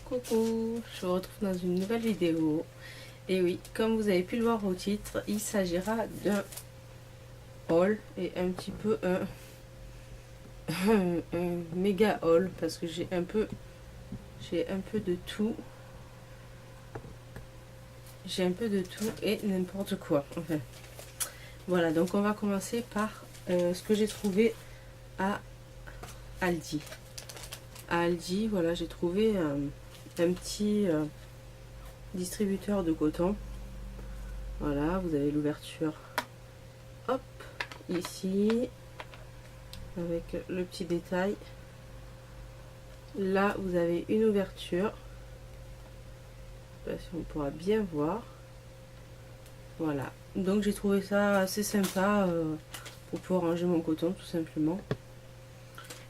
Coucou, je vous retrouve dans une nouvelle vidéo. Et oui, comme vous avez pu le voir au titre, il s'agira d'un haul et un petit peu un méga haul parce que j'ai un peu de tout. J'ai un peu de tout et n'importe quoi. Enfin, voilà, donc on va commencer par ce que j'ai trouvé à Aldi. À Aldi, voilà, j'ai trouvé un petit distributeur de coton. Voilà, vous avez l'ouverture, hop, ici, avec le petit détail. Là, vous avez une ouverture. Je sais pas si on pourra bien voir. Voilà, donc j'ai trouvé ça assez sympa pour pouvoir ranger mon coton, tout simplement.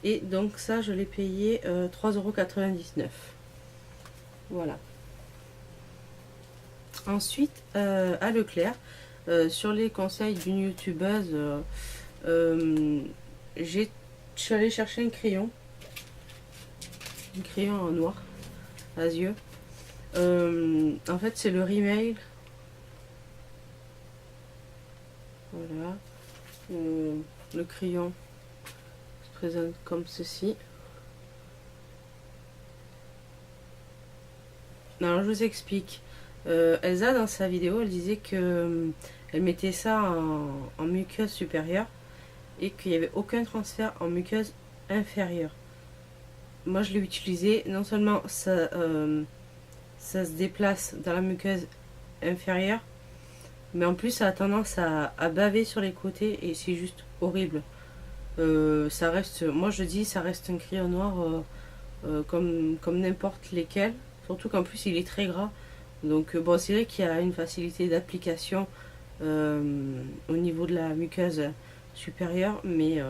Et donc ça, je l'ai payé 3,99 €. Voilà. Ensuite, à Leclerc, sur les conseils d'une youtubeuse, je suis allée chercher un crayon en noir à yeux. En fait, c'est le Rimmel. Voilà. Le crayon se présente comme ceci. Alors, je vous explique. Elsa, dans sa vidéo, elle disait que elle mettait ça en muqueuse supérieure et qu'il n'y avait aucun transfert en muqueuse inférieure. Moi, je l'ai utilisé. Non seulement ça se déplace dans la muqueuse inférieure, mais en plus, ça a tendance à baver sur les côtés et c'est juste horrible. Ça reste, moi je dis, ça reste un crayon noir comme n'importe lesquels. Surtout qu'en plus, il est très gras. Donc bon, c'est vrai qu'il y a une facilité d'application au niveau de la muqueuse supérieure, mais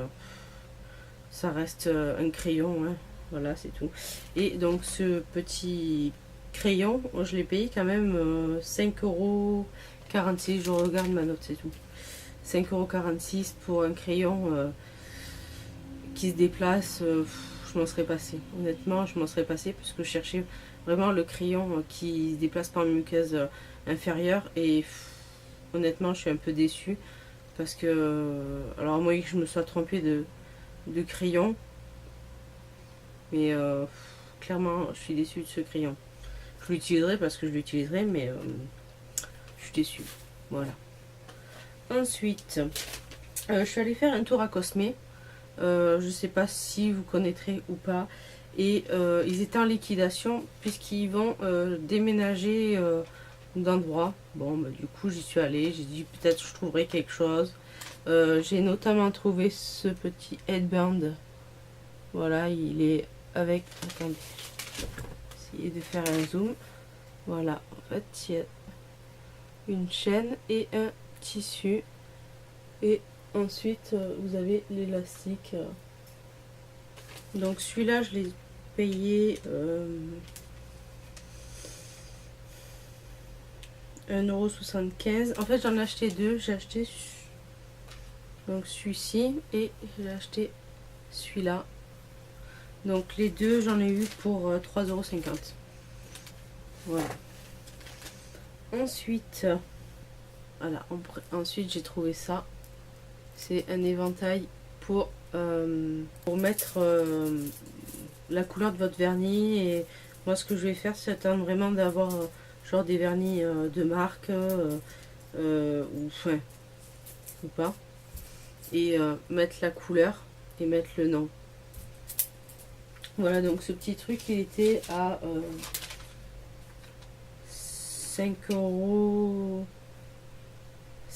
ça reste un crayon, hein. Voilà, c'est tout. Et donc ce petit crayon, je l'ai payé quand même 5,46 €. Je regarde ma note, c'est tout. 5,46 € pour un crayon qui se déplace. Je m'en serais passé. Honnêtement, je m'en serais passé parce que je cherchais vraiment le crayon qui se déplace par une muqueuse inférieure et honnêtement, je suis un peu déçue parce que, alors à moins que je me sois trompée de crayon, mais clairement, je suis déçue de ce crayon. Je l'utiliserai parce que je l'utiliserai, mais je suis déçue. Voilà. Ensuite, je suis allée faire un tour à Cosmé. Je sais pas si vous connaîtrez ou pas. Et ils étaient en liquidation puisqu'ils vont déménager d'endroit. Bon, bah, du coup, j'y suis allée. J'ai dit peut-être je trouverai quelque chose. J'ai notamment trouvé ce petit headband. Voilà, il est avec. Attendez, essayer de faire un zoom. Voilà, en fait, il y a une chaîne et un tissu. Et ensuite, vous avez l'élastique. Donc celui-là, je l'ai payé 1,75 €. En fait, j'en ai acheté deux. J'ai acheté donc celui-ci et j'ai acheté celui-là. Donc les deux, j'en ai eu pour 3,50 €. Voilà. Ensuite, voilà. Ensuite, j'ai trouvé ça. C'est un éventail pour mettre la couleur de votre vernis. Et moi, ce que je vais faire, c'est attendre vraiment d'avoir genre des vernis de marque ou pas, et mettre la couleur et mettre le nom. Voilà, donc ce petit truc, il était à 5,29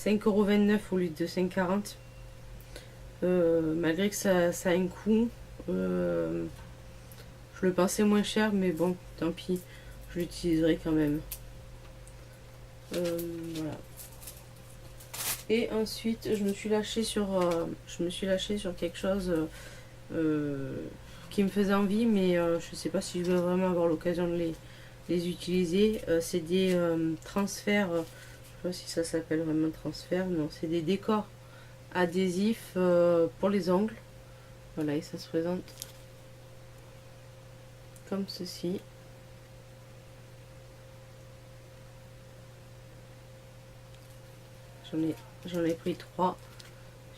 € au lieu de 5,40 €. Malgré que ça a un coût, je le pensais moins cher, mais bon, tant pis, je l'utiliserai quand même. Voilà. Et ensuite, je me suis lâchée sur quelque chose qui me faisait envie, mais je sais pas si je vais vraiment avoir l'occasion de les utiliser. C'est des transferts, je sais pas si ça s'appelle vraiment transfert, non, c'est des décors adhésifs pour les ongles. Voilà, et ça se présente comme ceci. J'en ai pris 3.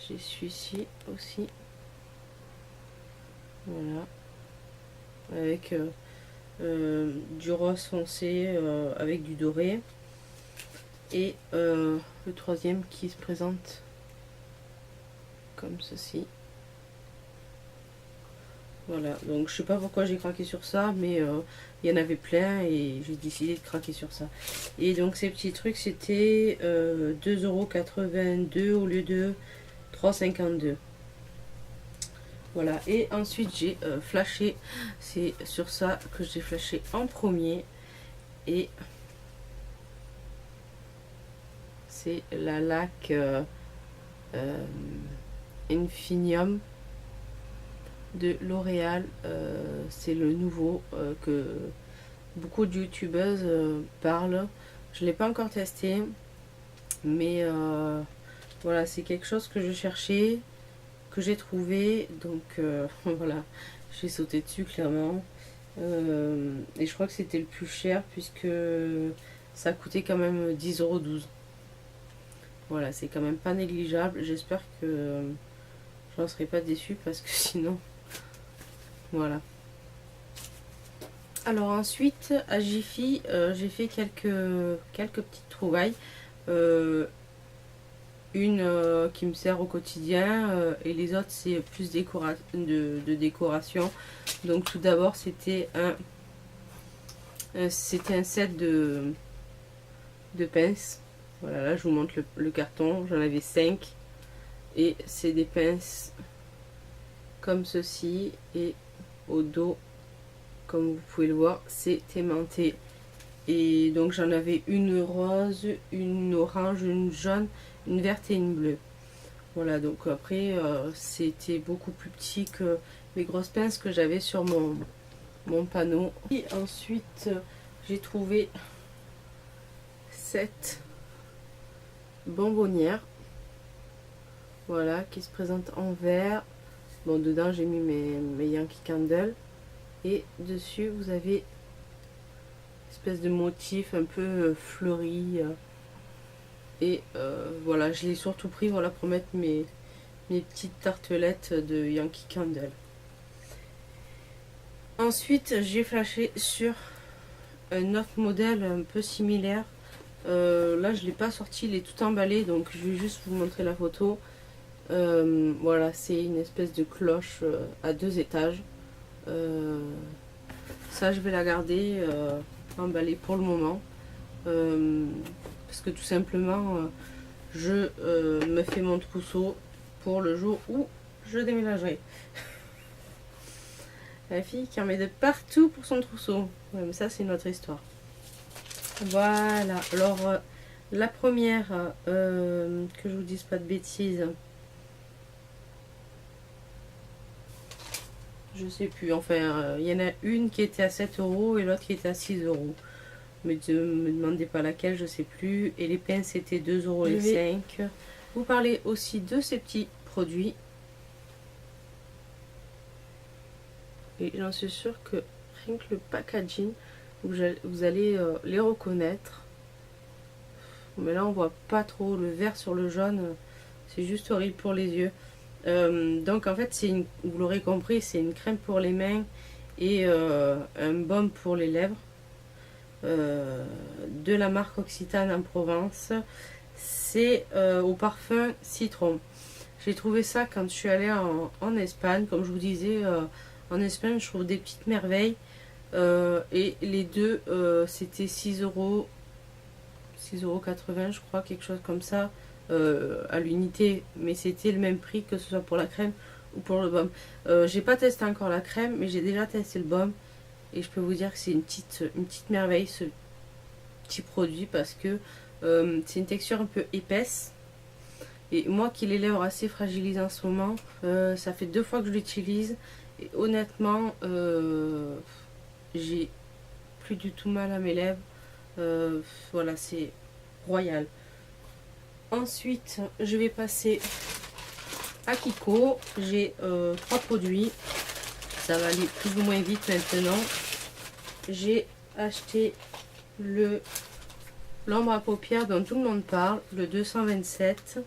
J'ai celui-ci aussi. Voilà. Avec du rose foncé avec du doré. Et le troisième qui se présente comme ceci. Voilà, donc je sais pas pourquoi j'ai craqué sur ça, mais il y en avait plein et j'ai décidé de craquer sur ça. Et donc ces petits trucs, c'était 2,82 € au lieu de 3,52 €. Voilà, et ensuite j'ai flashé, c'est sur ça que j'ai flashé en premier. Et c'est la laque Infinium de L'Oréal. C'est le nouveau que beaucoup de youtubeuses parlent. Je ne l'ai pas encore testé, mais voilà, c'est quelque chose que je cherchais, que j'ai trouvé, donc voilà, j'ai sauté dessus clairement. Et je crois que c'était le plus cher puisque ça coûtait quand même 10,12 €. Voilà, c'est quand même pas négligeable. J'espère que j'en serai pas déçue parce que sinon, voilà. Alors ensuite, à Jiffy, j'ai fait quelques petites trouvailles. Une qui me sert au quotidien et les autres c'est plus de décoration. Donc tout d'abord c'était un set de pinces. Voilà, là je vous montre le carton, j'en avais 5 et c'est des pinces comme ceci et au dos comme vous pouvez le voir c'est aimanté. Et donc j'en avais une rose, une orange, une jaune, une verte et une bleue. Voilà, donc après c'était beaucoup plus petit que mes grosses pinces que j'avais sur mon panneau. Et ensuite j'ai trouvé cette bonbonnière, voilà, qui se présente en vert. Bon, dedans j'ai mis mes Yankee Candle et dessus vous avez espèce de motif un peu fleuri. Et voilà, je l'ai surtout pris, voilà, pour mettre mes petites tartelettes de Yankee Candle. Ensuite j'ai flashé sur un autre modèle un peu similaire. Là je l'ai pas sorti, il est tout emballé, donc je vais juste vous montrer la photo. Voilà, c'est une espèce de cloche à 2 étages. Ça je vais la garder emballée pour le moment. Parce que tout simplement je me fais mon trousseau pour le jour où je déménagerai. La fille qui en met de partout pour son trousseau. Ouais, mais ça c'est une autre histoire. Voilà, alors la première, que je vous dise pas de bêtises, je sais plus, enfin il y en a une qui était à 7 € et l'autre qui était à 6 €. Mais ne me demandez pas laquelle, je sais plus. Et les pinces c'était 2,05 €. Vous parlez aussi de ces petits produits. Et j'en suis sûre que rien que le packaging, vous allez les reconnaître. Mais là on voit pas trop le vert sur le jaune, c'est juste horrible pour les yeux. Donc en fait vous l'aurez compris, c'est une crème pour les mains et un baume pour les lèvres de la marque Occitane en Provence. C'est au parfum citron. J'ai trouvé ça quand je suis allée en Espagne. Comme je vous disais, en Espagne je trouve des petites merveilles. Et les deux c'était 6,80 € je crois, quelque chose comme ça à l'unité, mais c'était le même prix que ce soit pour la crème ou pour le baume. J'ai pas testé encore la crème, mais j'ai déjà testé le baume et je peux vous dire que c'est une petite merveille ce petit produit parce que c'est une texture un peu épaisse. Et moi qui ai les lèvres assez fragilisées en ce moment, ça fait 2 fois que je l'utilise et honnêtement j'ai plus du tout mal à mes lèvres. Voilà, c'est royal. Ensuite je vais passer à Kiko. J'ai 3 produits, ça va aller plus ou moins vite maintenant. J'ai acheté le l'ombre à paupières dont tout le monde parle, le 227.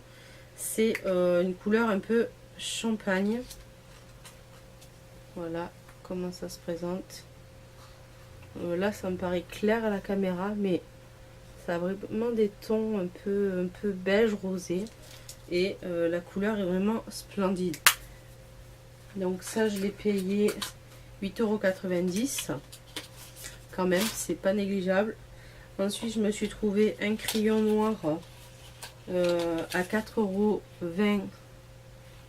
C'est une couleur un peu champagne. Voilà comment ça se présente. Là ça me paraît clair à la caméra, mais ça a vraiment des tons un peu beige rosé. Et la couleur est vraiment splendide. Donc ça je l'ai payé 8,90 €. Quand même, c'est pas négligeable. Ensuite je me suis trouvé un crayon noir à 4,20 €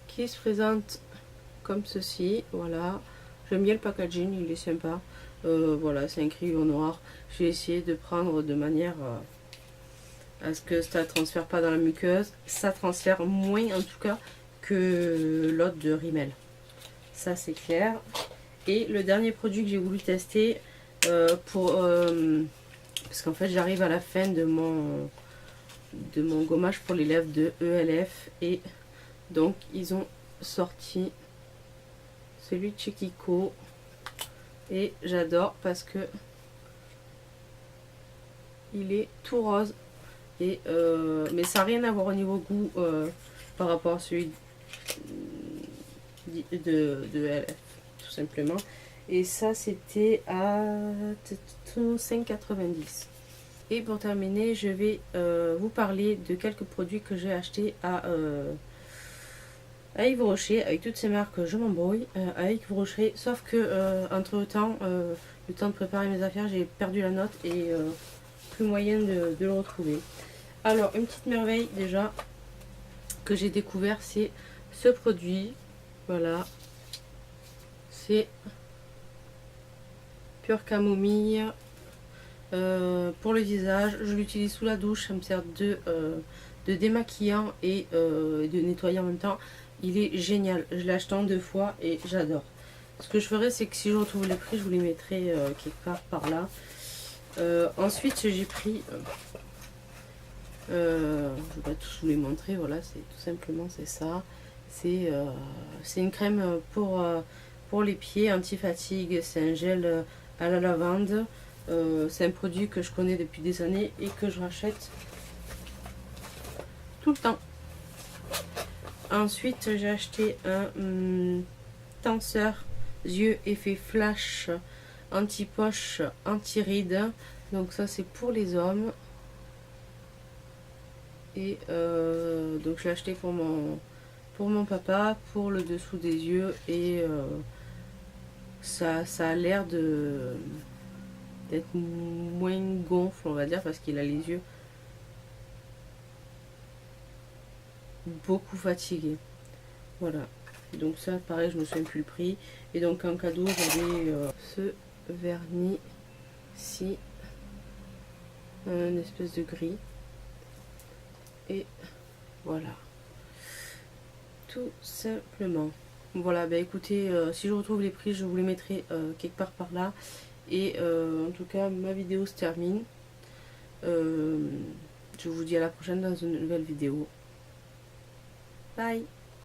qui se présente comme ceci. Voilà, j'aime bien le packaging, il est sympa. Voilà, c'est un crayon noir. J'ai essayé de prendre de manière à ce que ça ne transfère pas dans la muqueuse. Ça transfère moins en tout cas que l'autre de Rimmel. Ça c'est clair. Et le dernier produit que j'ai voulu tester parce qu'en fait j'arrive à la fin de mon gommage pour les lèvres de ELF, et donc ils ont sorti celui de chez Kiko et j'adore parce que il est tout rose et mais ça n'a rien à voir au niveau goût par rapport à celui de ELF tout simplement. Et ça c'était à 5,90 €. Et pour terminer, je vais vous parler de quelques produits que j'ai achetés à Yves Rocher. Avec toutes ces marques, je m'embrouille à Yves Rocher. Sauf que entre temps, le temps de préparer mes affaires, j'ai perdu la note et plus moyen de le retrouver. Alors, une petite merveille déjà que j'ai découvert, c'est ce produit. Voilà. C'est Pure Camomille. Pour le visage, je l'utilise sous la douche, ça me sert de démaquillant et de nettoyer en même temps. Il est génial, je l'ai acheté en 2 fois et j'adore. Ce que je ferai, c'est que si je retrouve les prix, je vous les mettrai quelque part par là. Ensuite j'ai pris je vais pas tous vous les montrer. Voilà, c'est tout simplement c'est ça. C'est une crème pour les pieds anti-fatigue. C'est un gel à la lavande. C'est un produit que je connais depuis des années et que je rachète tout le temps. Ensuite j'ai acheté un tenseur yeux effet flash anti-poche anti-rides. Donc ça c'est pour les hommes. Et donc je l'ai acheté pour mon papa, pour le dessous des yeux. Et ça a l'air d'être moins gonfle, on va dire, parce qu'il a les yeux beaucoup fatigués. Voilà, donc ça pareil, je me souviens plus le prix. Et donc en cadeau j'avais ce vernis ci, une espèce de gris. Et voilà, tout simplement. Voilà, bah écoutez, si je retrouve les prix, je vous les mettrai quelque part par là. Et en tout cas, ma vidéo se termine. Je vous dis à la prochaine dans une nouvelle vidéo. Bye!